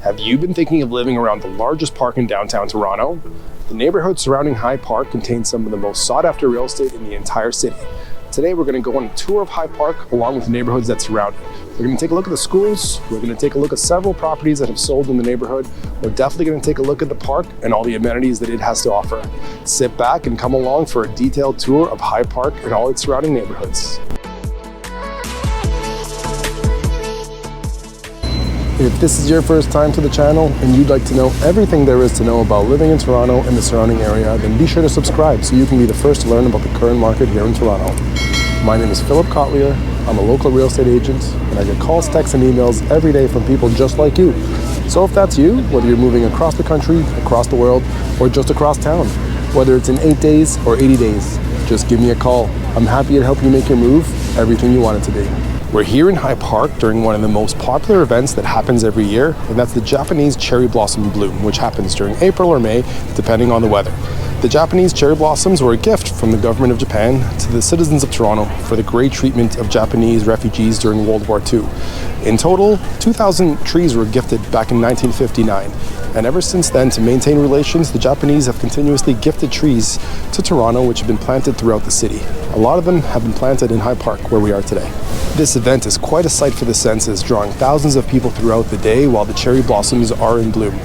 Have you been thinking of living around the largest park in downtown Toronto? The neighborhood surrounding High Park contains some of the most sought-after real estate in the entire city. Today we're going to go on a tour of High Park along with the neighborhoods that surround it. We're going to take a look at the schools, we're going to take a look at several properties that have sold in the neighborhood. We're definitely going to take a look at the park and all the amenities that it has to offer. Sit back and come along for a detailed tour of High Park and all its surrounding neighborhoods. If this is your first time to the channel and you'd like to know everything there is to know about living in Toronto and the surrounding area, then be sure to subscribe so you can be the first to learn about the current market here in Toronto. My name is Philip Cotlier. I'm a local real estate agent and I get calls, texts, and emails every day from people just like you. So if that's you, whether you're moving across the country, across the world, or just across town, whether it's in 8 days or 80 days, just give me a call. I'm happy to help you make your move everything you want it to be. We're here in High Park during one of the most popular events that happens every year, and that's the Japanese cherry blossom bloom, which happens during April or May, depending on the weather. The Japanese cherry blossoms were a gift from the government of Japan to the citizens of Toronto for the great treatment of Japanese refugees during World War II. In total, 2,000 trees were gifted back in 1959. And ever since then, to maintain relations, the Japanese have continuously gifted trees to Toronto, which have been planted throughout the city. A lot of them have been planted in High Park, where we are today. This event is quite a sight for the senses, drawing thousands of people throughout the day while the cherry blossoms are in bloom.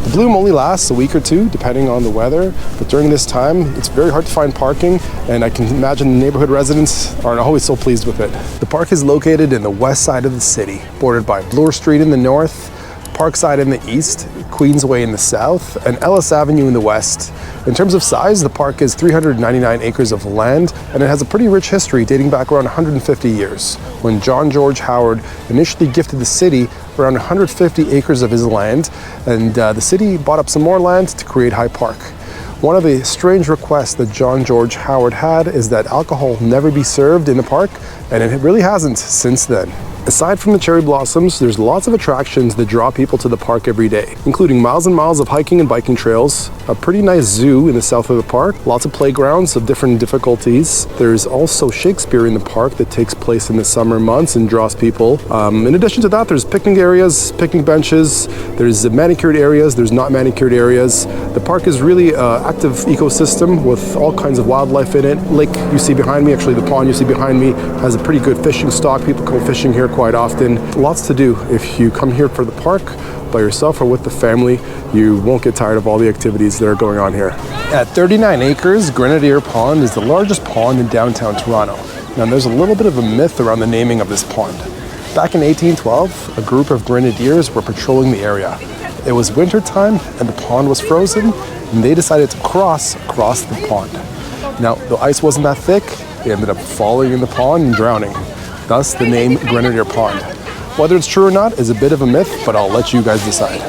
The bloom only lasts a week or two, depending on the weather, but during this time, it's very hard to find parking, and I can imagine the neighborhood residents aren't always so pleased with it. The park is located in the west side of the city, bordered by Bloor Street in the north, Parkside in the east, Queensway in the south, and Ellis Avenue in the west. In terms of size, the park is 399 acres of land, and it has a pretty rich history dating back around 150 years, when John George Howard initially gifted the city around 150 acres of his land, and the city bought up some more land to create High Park. One of the strange requests that John George Howard had is that alcohol never be served in the park, and it really hasn't since then. Aside from the cherry blossoms, there's lots of attractions that draw people to the park every day, including miles and miles of hiking and biking trails, a pretty nice zoo in the south of the park, lots of playgrounds of different difficulties. There's also Shakespeare in the park that takes place in the summer months and draws people. In addition to that, there's picnic areas, picnic benches, there's manicured areas, there's not manicured areas. The park is really an active ecosystem with all kinds of wildlife in it. Lake you see behind me, actually the pond you see behind me, has a pretty good fishing stock. People come fishing here quite often. Lots to do. If you come here for the park by yourself or with the family, you won't get tired of all the activities that are going on here. At 39 acres, Grenadier Pond is the largest pond in downtown Toronto. Now there's a little bit of a myth around the naming of this pond. Back in 1812, a group of grenadiers were patrolling the area. It was winter time and the pond was frozen, and they decided to cross across the pond. Now the ice wasn't that thick, they ended up falling in the pond and drowning. Thus the name Grenadier Pond. Whether it's true or not is a bit of a myth, but I'll let you guys decide.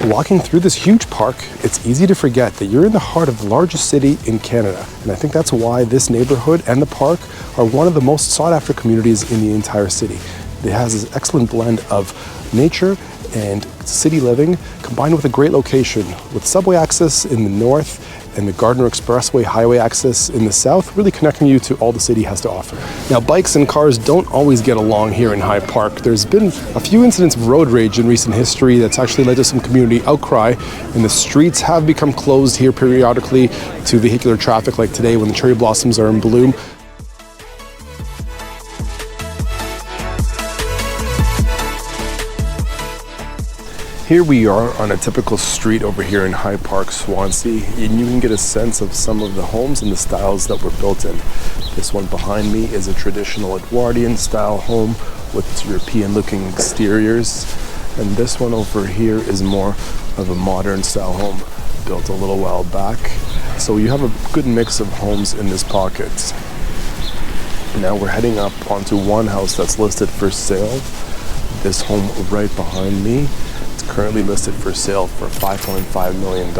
Walking through this huge park, it's easy to forget that you're in the heart of the largest city in Canada. And I think that's why this neighborhood and the park are one of the most sought after communities in the entire city. It has this excellent blend of nature and city living combined with a great location with subway access in the north and the Gardiner Expressway highway access in the south, really connecting you to all the city has to offer. Now, bikes and cars don't always get along here in High Park. There's been a few incidents of road rage in recent history that's actually led to some community outcry, and the streets have become closed here periodically to vehicular traffic, like today when the cherry blossoms are in bloom. Here we are on a typical street over here in High Park, Swansea, and you can get a sense of some of the homes and the styles that were built in. This one behind me is a traditional Edwardian style home with its European looking exteriors, and this one over here is more of a modern style home built a little while back. So you have a good mix of homes in this pocket. Now we're heading up onto one house that's listed for sale. This home right behind me, currently listed for sale for $5.5 million.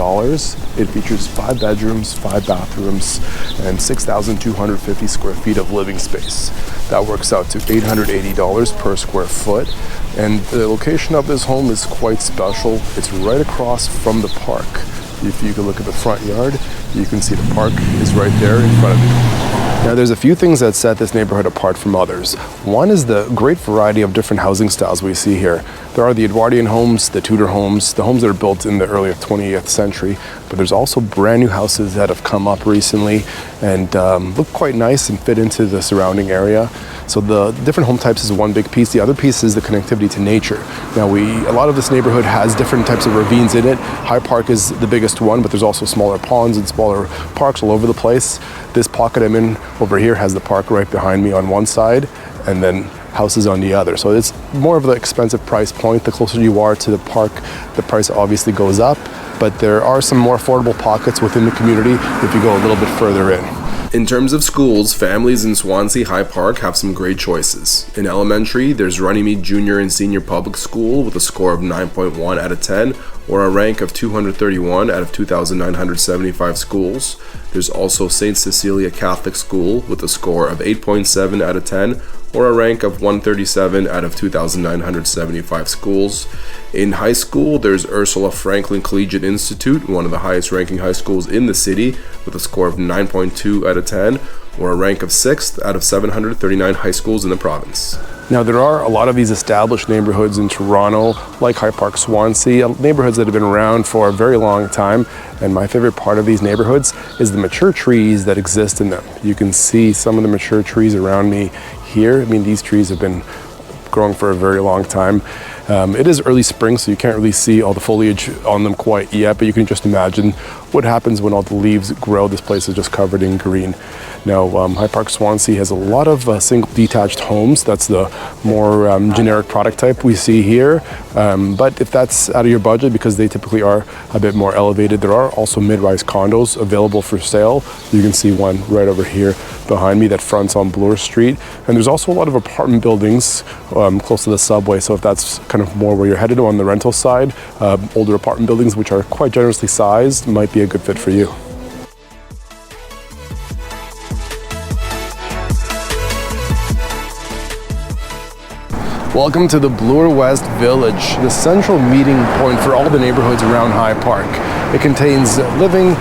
It features 5 bedrooms, 5 bathrooms, and 6,250 square feet of living space. That works out to $880 per square foot. And the location of this home is quite special. It's right across from the park. If you can look at the front yard, you can see the park is right there in front of you. Now there's a few things that set this neighborhood apart from others. One is the great variety of different housing styles we see here. There are the Edwardian homes, the Tudor homes, the homes that are built in the early 20th century, but there's also brand new houses that have come up recently and look quite nice and fit into the surrounding area. So the different home types is one big piece. The other piece is the connectivity to nature. Now a lot of this neighborhood has different types of ravines in it. High Park is the biggest one, but there's also smaller ponds and smaller parks all over the place. This pocket I'm in over here has the park right behind me on one side and then houses on the other. So it's more of the expensive price point. The closer you are to the park, the price obviously goes up, but there are some more affordable pockets within the community if you go a little bit further in. In terms of schools, families in Swansea High Park have some great choices. In elementary, there's Runnymede Junior and Senior Public School with a score of 9.1 out of 10, or a rank of 231 out of 2,975 schools. There's also St. Cecilia Catholic School with a score of 8.7 out of 10, or a rank of 137 out of 2,975 schools. In high school, there's Ursula Franklin Collegiate Institute, one of the highest ranking high schools in the city, with a score of 9.2 out of 10, or a rank of 6th out of 739 high schools in the province. Now there are a lot of these established neighborhoods in Toronto, like High Park Swansea, neighborhoods that have been around for a very long time, and my favorite part of these neighborhoods is the mature trees that exist in them. You can see some of the mature trees around me here. I mean, these trees have been growing for a very long time. It is early spring, so you can't really see all the foliage on them quite yet, but you can just imagine what happens when all the leaves grow. This place is just covered in green. Now, High Park Swansea has a lot of single detached homes. That's the more generic product type we see here. But if that's out of your budget, because they typically are a bit more elevated, there are also mid-rise condos available for sale. You can see one right over here behind me that fronts on Bloor Street. And there's also a lot of apartment buildings close to the subway. So if that's kind of more where you're headed on the rental side, older apartment buildings, which are quite generously sized, might be a good fit for you. Welcome to the Bloor West Village, the central meeting point for all the neighborhoods around High Park. It contains living,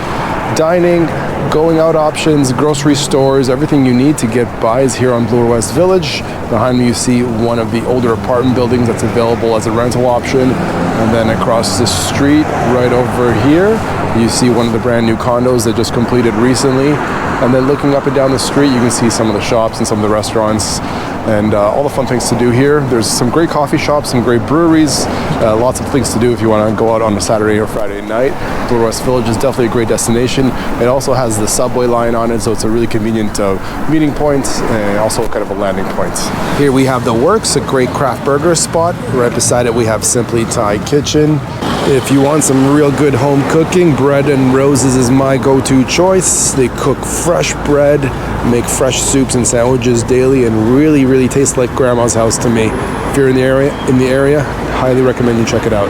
dining, going out options, grocery stores, everything you need to get by is here on Bloor West Village. Behind me you see one of the older apartment buildings that's available as a rental option. And then across the street, right over here, you see one of the brand new condos that just completed recently. And then looking up and down the street, you can see some of the shops and some of the restaurants and all the fun things to do here. There's some great coffee shops, some great breweries, lots of things to do if you want to go out on a Saturday or Friday night. Bloor West Village is definitely a great destination. It also has the subway line on it, so it's a really convenient meeting point and also kind of a landing point. Here we have The Works, a great craft burger spot. Right beside it we have Simply Thai Kitchen. If you want some real good home cooking, Bread and Roses is my go-to choice. They cook fresh bread, make fresh soups and sandwiches daily, and really taste like grandma's house to me. If you're in the area, highly recommend you check it out.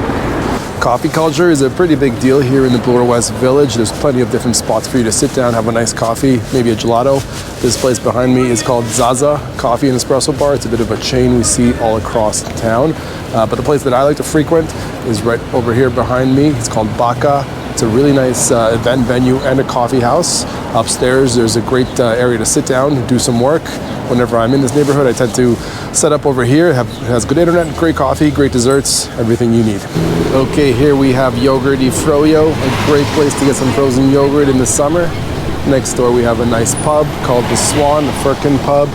Coffee culture is a pretty big deal here in the Bloor West Village. There's plenty of different spots for you to sit down, have a nice coffee, maybe a gelato. This place behind me is called Zaza Coffee and Espresso Bar. It's a bit of a chain we see all across town. But the place that I like to frequent is right over here behind me. It's called Baka. It's a really nice event venue and a coffee house. Upstairs, there's a great area to sit down and do some work. Whenever I'm in this neighborhood, I tend to set up over here. It has good internet, great coffee, great desserts, everything you need. Okay, here we have Yogurt y Froyo, a great place to get some frozen yogurt in the summer. Next door we have a nice pub called The Swan, the Firkin Pub.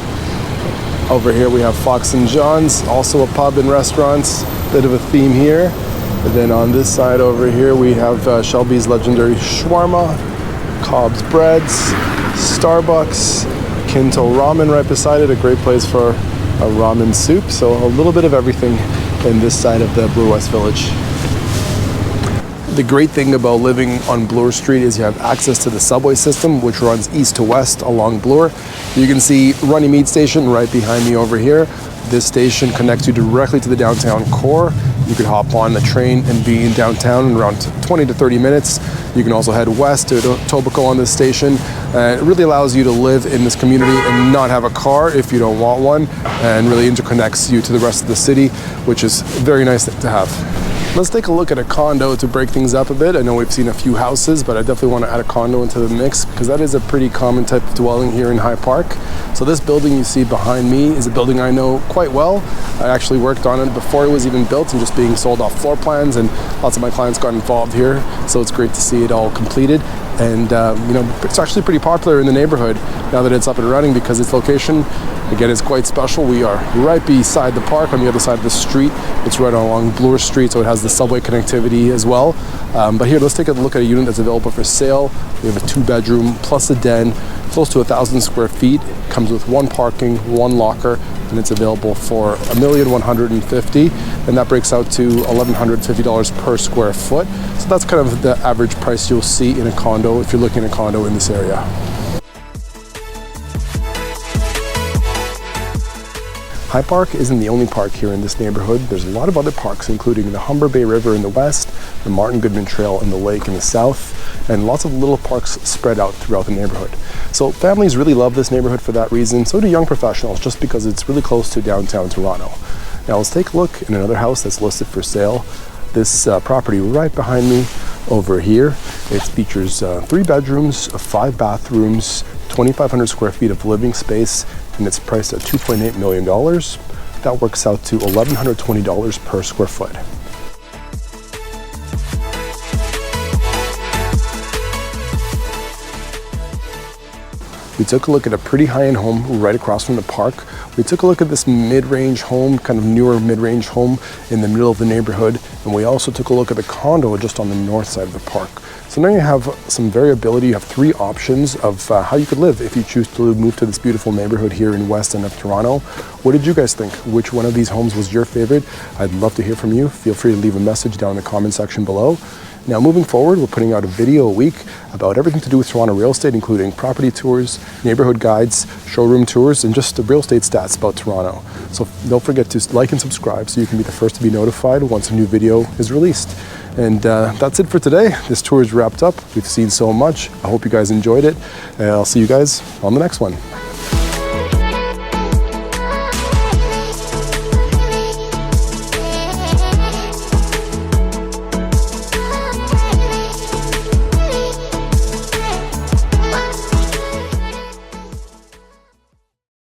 Over here we have Fox and John's, also a pub and restaurants, bit of a theme here. And then on this side over here we have Shelby's Legendary Shawarma, Cobb's Breads, Starbucks, Kinto Ramen right beside it, a great place for a ramen soup. So a little bit of everything in this side of the Bloor West Village. The great thing about living on Bloor Street is you have access to the subway system, which runs east to west along Bloor. You can see Runnymede Station right behind me over here. This station connects you directly to the downtown core. You could hop on the train and be in downtown in around 20 to 30 minutes. You can also head west to Etobicoke on this station. It really allows you to live in this community and not have a car if you don't want one, and really interconnects you to the rest of the city, which is very nice to have. Let's take a look at a condo to break things up a bit. I know we've seen a few houses, but I definitely want to add a condo into the mix because that is a pretty common type of dwelling here in High Park. So this building you see behind me is a building I know quite well. I actually worked on it before it was even built and just being sold off floor plans, and lots of my clients got involved here. So it's great to see it all completed. And it's actually pretty popular in the neighborhood now that it's up and running because its location, again, is quite special. We are right beside the park on the other side of the street. It's right along Bloor Street, so it has the subway connectivity as well. But here, let's take a look at a unit that's available for sale. We have a 2-bedroom plus a den, close to 1,000 square feet. Comes with 1 parking, 1 locker, and it's available for $1,150,000, and that breaks out to $1,150 per square foot. So that's kind of the average price you'll see in a condo if you're looking at a condo in this area. High Park isn't the only park here in this neighborhood. There's a lot of other parks, including the Humber Bay River in the west, the Martin Goodman Trail in the lake in the south, and lots of little parks spread out throughout the neighborhood. So families really love this neighborhood for that reason. So do young professionals, just because it's really close to downtown Toronto. Now let's take a look in another house that's listed for sale. This property right behind me over here, it features 3 bedrooms, 5 bathrooms, 2,500 square feet of living space, and it's priced at $2.8 million. That works out to $1,120 per square foot. We took a look at a pretty high-end home right across from the park. We took a look at this mid-range home, kind of newer mid-range home in the middle of the neighborhood, and we also took a look at the condo just on the north side of the park. So now you have some variability. You have 3 options of how you could live if you choose to move to this beautiful neighborhood here in West End of Toronto. What did you guys think? Which one of these homes was your favorite? I'd love to hear from you. Feel free to leave a message down in the comment section below. Now moving forward, we're putting out a video a week about everything to do with Toronto real estate, including property tours, neighborhood guides, showroom tours, and just the real estate stats about Toronto. So don't forget to like and subscribe so you can be the first to be notified once a new video is released. And that's it for today. This tour is wrapped up. We've seen so much. I hope you guys enjoyed it. And I'll see you guys on the next one.